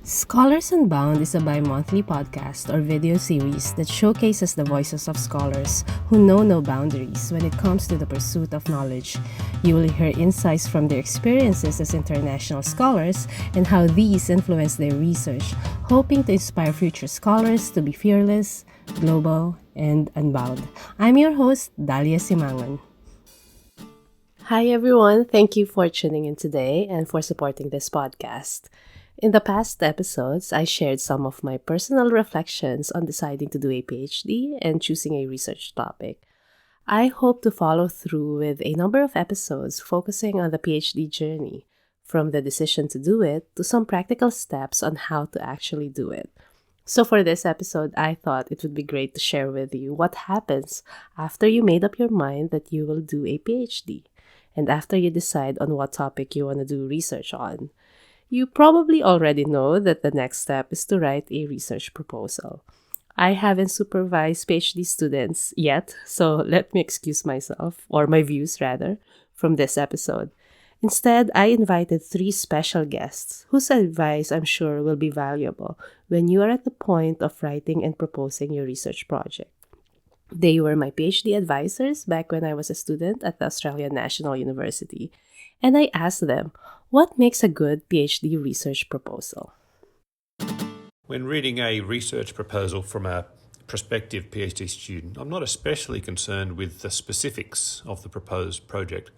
Scholars Unbound is a bi-monthly podcast or video series that showcases the voices of scholars who know no boundaries when it comes to the pursuit of knowledge. You will hear insights from their experiences as international scholars and how these influence their research, hoping to inspire future scholars to be fearless, global, and unbound. I'm your host, Dalia Simangon. Hi everyone, thank you for tuning in today and for supporting this podcast. In the past episodes, I shared some of my personal reflections on deciding to do a PhD and choosing a research topic. I hope to follow through with a number of episodes focusing on the PhD journey, from the decision to do it to some practical steps on how to actually do it. So, for this episode, I thought it would be great to share with you what happens after you made up your mind that you will do a PhD and after you decide on what topic you want to do research on. You probably already know that the next step is to write a research proposal. I haven't supervised PhD students yet, so let me excuse myself, or my views rather, from this episode. Instead, I invited three special guests whose advice I'm sure will be valuable when you are at the point of writing and proposing your research project. They were my PhD advisors back when I was a student at the Australian National University, and I asked them, what makes a good PhD research proposal? When reading a research proposal from a prospective PhD student, I'm not especially concerned with the specifics of the proposed project.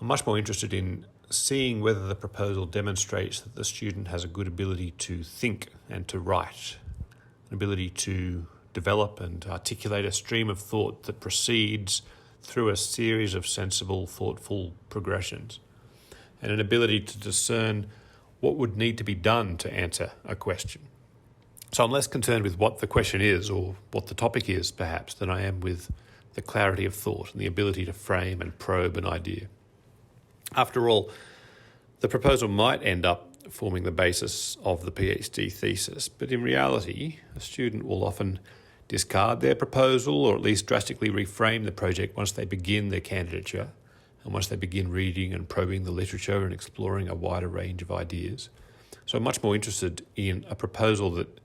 I'm much more interested in seeing whether the proposal demonstrates that the student has a good ability to think and to write, an ability to develop and articulate a stream of thought that proceeds through a series of sensible, thoughtful progressions, and an ability to discern what would need to be done to answer a question. So I'm less concerned with what the question is or what the topic is, perhaps, than I am with the clarity of thought and the ability to frame and probe an idea. After all, the proposal might end up forming the basis of the PhD thesis, but in reality, a student will often discard their proposal or at least drastically reframe the project once they begin their candidature and once they begin reading and probing the literature and exploring a wider range of ideas. So I'm much more interested in a proposal that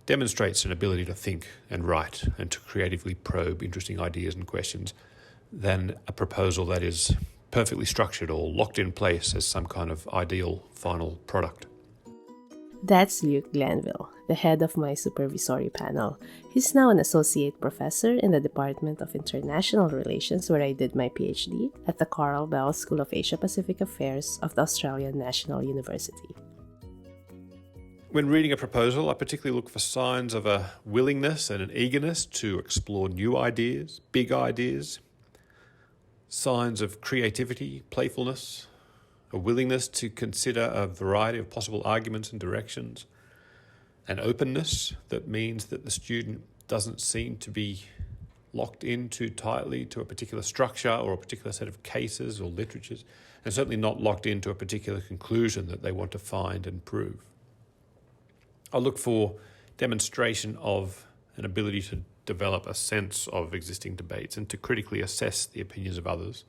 demonstrates an ability to think and write and to creatively probe interesting ideas and questions than a proposal that is perfectly structured or locked in place as some kind of ideal final product. That's Luke Glanville, the head of my supervisory panel. He's now an associate professor in the Department of International Relations, where I did my PhD at the Carl Bell School of Asia-Pacific Affairs of the Australian National University. When reading a proposal, I particularly look for signs of a willingness and an eagerness to explore new ideas, big ideas, signs of creativity, playfulness, a willingness to consider a variety of possible arguments and directions, an openness that means that the student doesn't seem to be locked in too tightly to a particular structure or a particular set of cases or literatures, and certainly not locked into a particular conclusion that they want to find and prove. I look for demonstration of an ability to develop a sense of existing debates and to critically assess the opinions of others,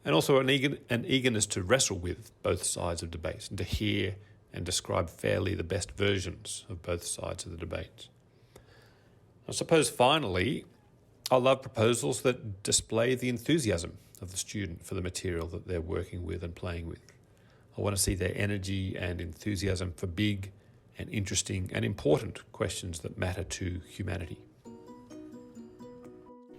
and also an eagerness to wrestle with both sides of debates and to hear and describe fairly the best versions of both sides of the debates. I suppose finally, I love proposals that display the enthusiasm of the student for the material that they're working with and playing with. I want to see their energy and enthusiasm for big and interesting and important questions that matter to humanity.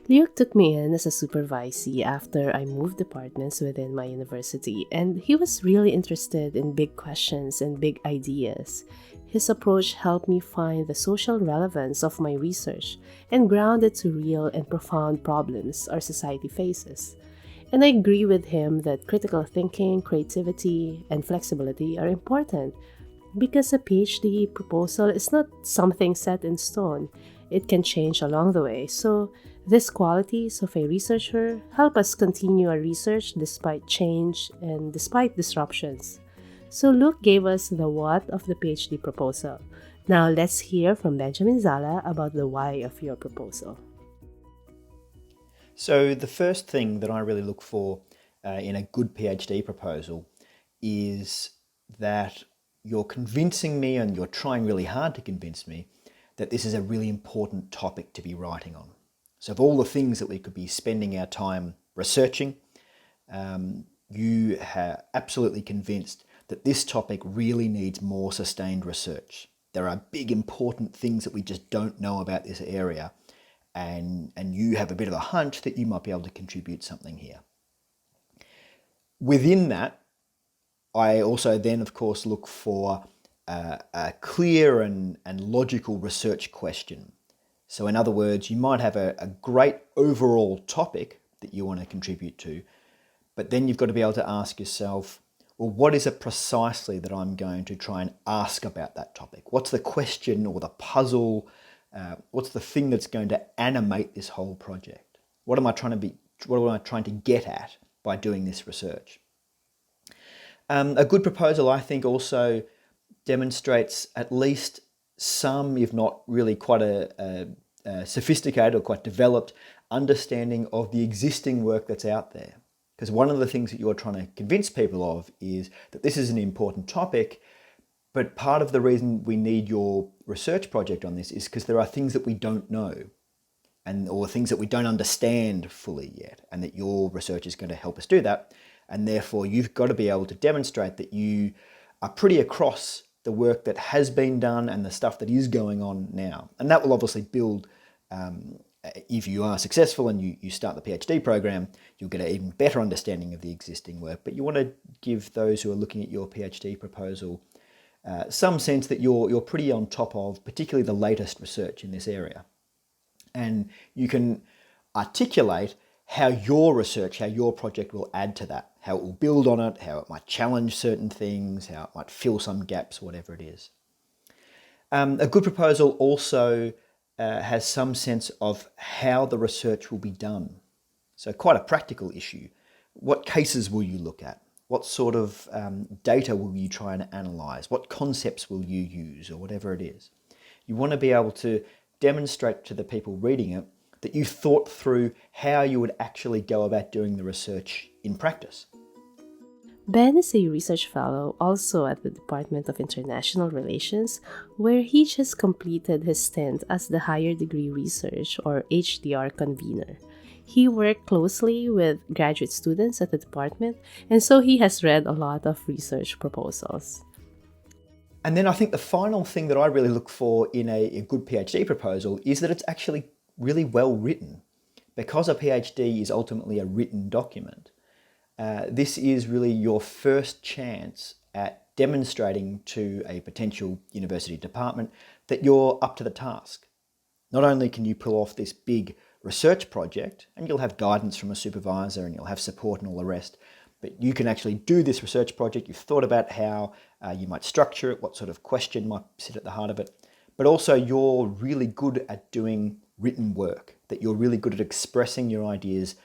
Luke took me in as a supervisee after I moved departments within my university, and he was really interested in big questions and big ideas. His approach helped me find the social relevance of my research and ground it to real and profound problems our society faces. And I agree with him that critical thinking, creativity, and flexibility are important because a PhD proposal is not something set in stone. It can change along the way. So, these qualities of a researcher help us continue our research despite change and despite disruptions. So, Luke gave us the what of the PhD proposal. Now, let's hear from Benjamin Zala about the why of your proposal. So the first thing that I really look for in a good PhD proposal is that you're convincing me and you're trying really hard to convince me that this is a really important topic to be writing on. So of all the things that we could be spending our time researching, you are absolutely convinced that this topic really needs more sustained research. There are big important things that we just don't know about this area, and you have a bit of a hunch that you might be able to contribute something here. Within that, I also then, of course, look for a clear and logical research question. So in other words, you might have a great overall topic that you want to contribute to, but then you've got to be able to ask yourself, well, what is it precisely that I'm going to try and ask about that topic? What's the question or the puzzle? What's the thing that's going to animate this whole project? What am I trying to get at by doing this research? A good proposal, I think, also demonstrates at least some, if not really quite a sophisticated or quite developed understanding of the existing work that's out there. Because one of the things that you're trying to convince people of is that this is an important topic, but part of the reason we need your research project on this is because there are things that we don't know or things that we don't understand fully yet, and that your research is going to help us do that. And therefore, you've got to be able to demonstrate that you are pretty across the work that has been done and the stuff that is going on now. And that will obviously build, if you are successful and you start the PhD program, you'll get an even better understanding of the existing work. But you want to give those who are looking at your PhD proposal some sense that you're pretty on top of, particularly the latest research in this area. And you can articulate how your research, how your project will add to that, how it will build on it, how it might challenge certain things, how it might fill some gaps, whatever it is. A good proposal also has some sense of how the research will be done. So quite a practical issue. What cases will you look at? What sort of data will you try and analyze? What concepts will you use, or whatever it is? You want to be able to demonstrate to the people reading it that you thought through how you would actually go about doing the research in practice. Ben is a research fellow also at the Department of International Relations, where he just completed his stint as the Higher Degree Research or HDR convener. He worked closely with graduate students at the department, and so he has read a lot of research proposals. And then I think the final thing that I really look for in a good PhD proposal is that it's actually really well written. Because a PhD is ultimately a written document, this is really your first chance at demonstrating to a potential university department that you're up to the task. Not only can you pull off this big research project, and you'll have guidance from a supervisor and you'll have support and all the rest, but you can actually do this research project. You've thought about how you might structure it, what sort of question might sit at the heart of it, but also you're really good at doing written work, that you're really good at expressing your ideas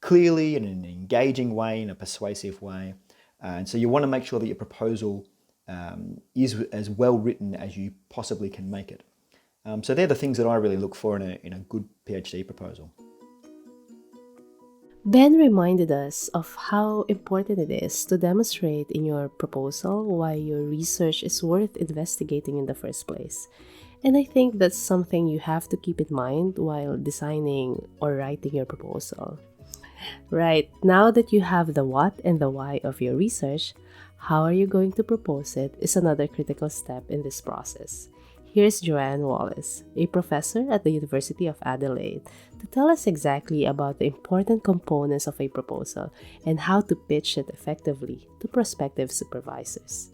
clearly in an engaging way, in a persuasive way. And so you want to make sure that your proposal is as well written as you possibly can make it. So they're the things that I really look for in a good PhD proposal. Ben reminded us of how important it is to demonstrate in your proposal why your research is worth investigating in the first place. And I think that's something you have to keep in mind while designing or writing your proposal. Right, now that you have the what and the why of your research, how are you going to propose it is another critical step in this process. Here's Joanne Wallace, a professor at the University of Adelaide, to tell us exactly about the important components of a proposal and how to pitch it effectively to prospective supervisors.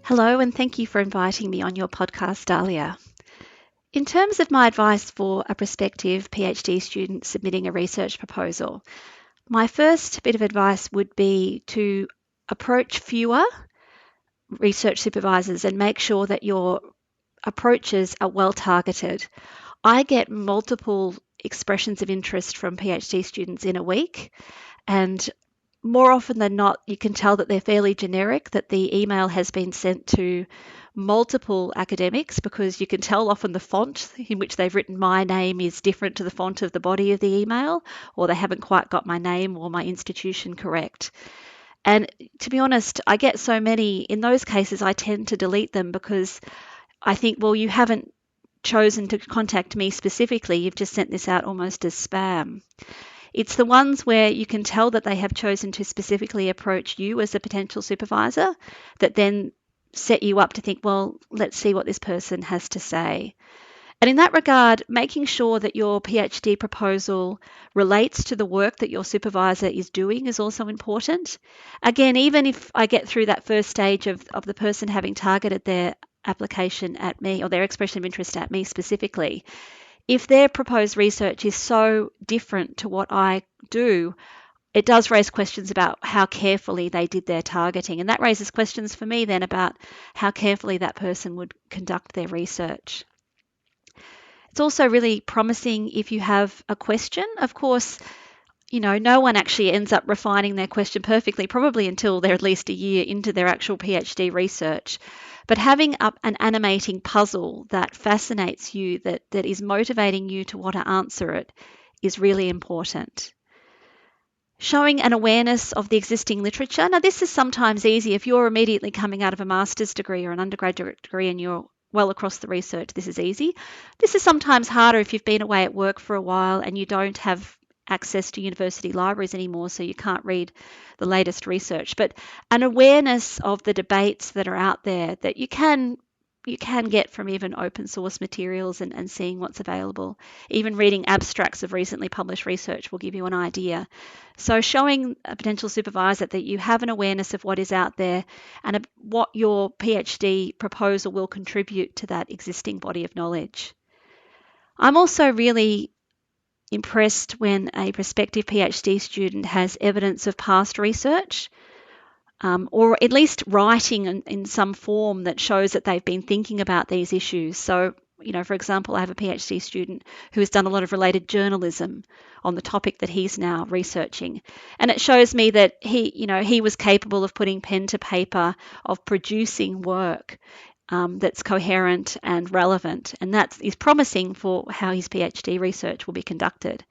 Hello, and thank you for inviting me on your podcast, Dahlia. In terms of my advice for a prospective PhD student submitting a research proposal, my first bit of advice would be to approach fewer research supervisors and make sure that your approaches are well targeted. I get multiple expressions of interest from PhD students in a week, and more often than not, you can tell that they're fairly generic, that the email has been sent to multiple academics, because you can tell often the font in which they've written my name is different to the font of the body of the email, or they haven't quite got my name or my institution correct. And to be honest, I get so many, in those cases, I tend to delete them because I think, well, you haven't chosen to contact me specifically, you've just sent this out almost as spam. It's the ones where you can tell that they have chosen to specifically approach you as a potential supervisor that then set you up to think, well, let's see what this person has to say. And in that regard, making sure that your PhD proposal relates to the work that your supervisor is doing is also important. Again, even if I get through that first stage of the person having targeted their application at me or their expression of interest at me specifically, if their proposed research is so different to what I do, it does raise questions about how carefully they did their targeting. And that raises questions for me then about how carefully that person would conduct their research. It's also really promising if you have a question. Of course, no one actually ends up refining their question perfectly, probably until they're at least a year into their actual PhD research. But having an animating puzzle that fascinates you, that is motivating you to want to answer it, is really important. Showing an awareness of the existing literature. Now, this is sometimes easy if you're immediately coming out of a master's degree or an undergraduate degree and you're well across the research. This is easy. This is sometimes harder if you've been away at work for a while and you don't have access to university libraries anymore, so you can't read the latest research. But an awareness of the debates that are out there that you can get from even open source materials and seeing what's available. Even reading abstracts of recently published research will give you an idea. So showing a potential supervisor that you have an awareness of what is out there and what your PhD proposal will contribute to that existing body of knowledge. I'm also really impressed when a prospective PhD student has evidence of past research. Or at least writing in some form that shows that they've been thinking about these issues. So, for example, I have a PhD student who has done a lot of related journalism on the topic that he's now researching. And it shows me that he was capable of putting pen to paper, of producing work that's coherent and relevant. And that is promising for how his PhD research will be conducted.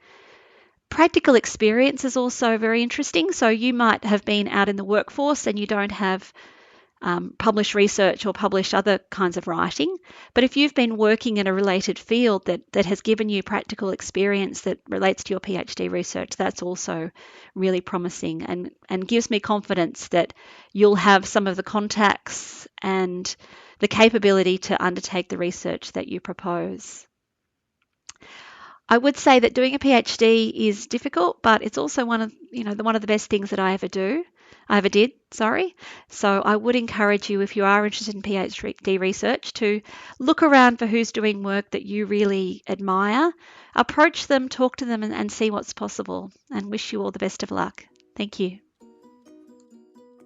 Practical experience is also very interesting. So you might have been out in the workforce and you don't have published research or published other kinds of writing. But if you've been working in a related field that has given you practical experience that relates to your PhD research, that's also really promising and gives me confidence that you'll have some of the contacts and the capability to undertake the research that you propose. I would say that doing a PhD is difficult, but it's also one of the best things that I ever did. So I would encourage you, if you are interested in PhD research, to look around for who's doing work that you really admire, approach them, talk to them, and see what's possible. And wish you all the best of luck. Thank you.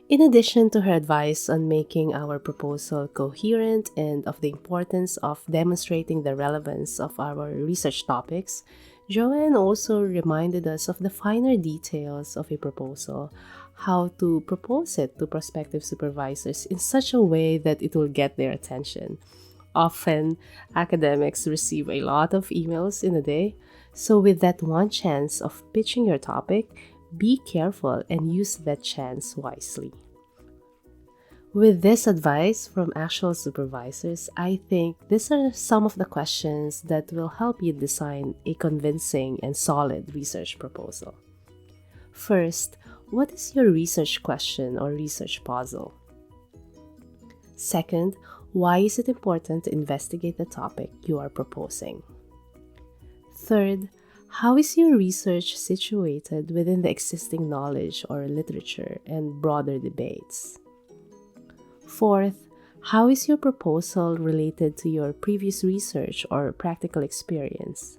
In addition to her advice on making our proposal coherent and of the importance of demonstrating the relevance of our research topics, Joanne also reminded us of the finer details of a proposal, how to propose it to prospective supervisors in such a way that it will get their attention. Often, academics receive a lot of emails in a day, so with that one chance of pitching your topic, be careful and use that chance wisely. With this advice from actual supervisors, I think these are some of the questions that will help you design a convincing and solid research proposal. First, what is your research question or research puzzle? Second, why is it important to investigate the topic you are proposing? Third, how is your research situated within the existing knowledge or literature and broader debates? Fourth, how is your proposal related to your previous research or practical experience?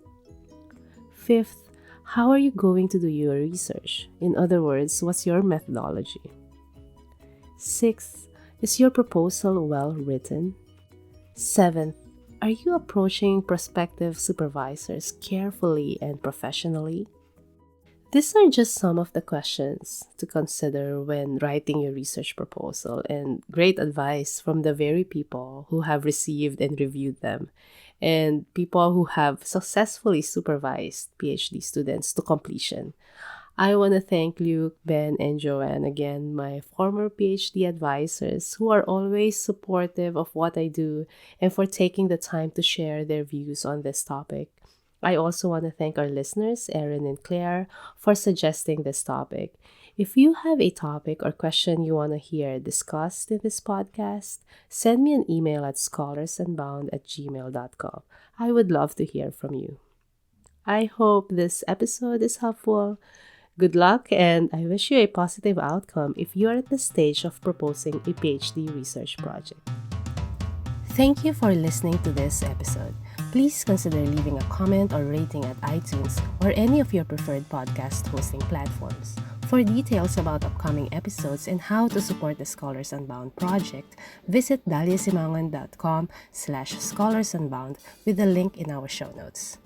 Fifth, how are you going to do your research? In other words, what's your methodology? Sixth, is your proposal well written? Seventh, are you approaching prospective supervisors carefully and professionally? These are just some of the questions to consider when writing your research proposal, and great advice from the very people who have received and reviewed them, and people who have successfully supervised PhD students to completion. I want to thank Luke, Ben, and Joanne again, my former PhD advisors who are always supportive of what I do and for taking the time to share their views on this topic. I also want to thank our listeners, Erin and Claire, for suggesting this topic. If you have a topic or question you want to hear discussed in this podcast, send me an email at scholarsandbound@gmail.com. I would love to hear from you. I hope this episode is helpful. Good luck, and I wish you a positive outcome if you are at the stage of proposing a PhD research project. Thank you for listening to this episode. Please consider leaving a comment or rating at iTunes or any of your preferred podcast hosting platforms. For details about upcoming episodes and how to support the Scholars Unbound project, visit daliasimangan.com/scholars unbound with the link in our show notes.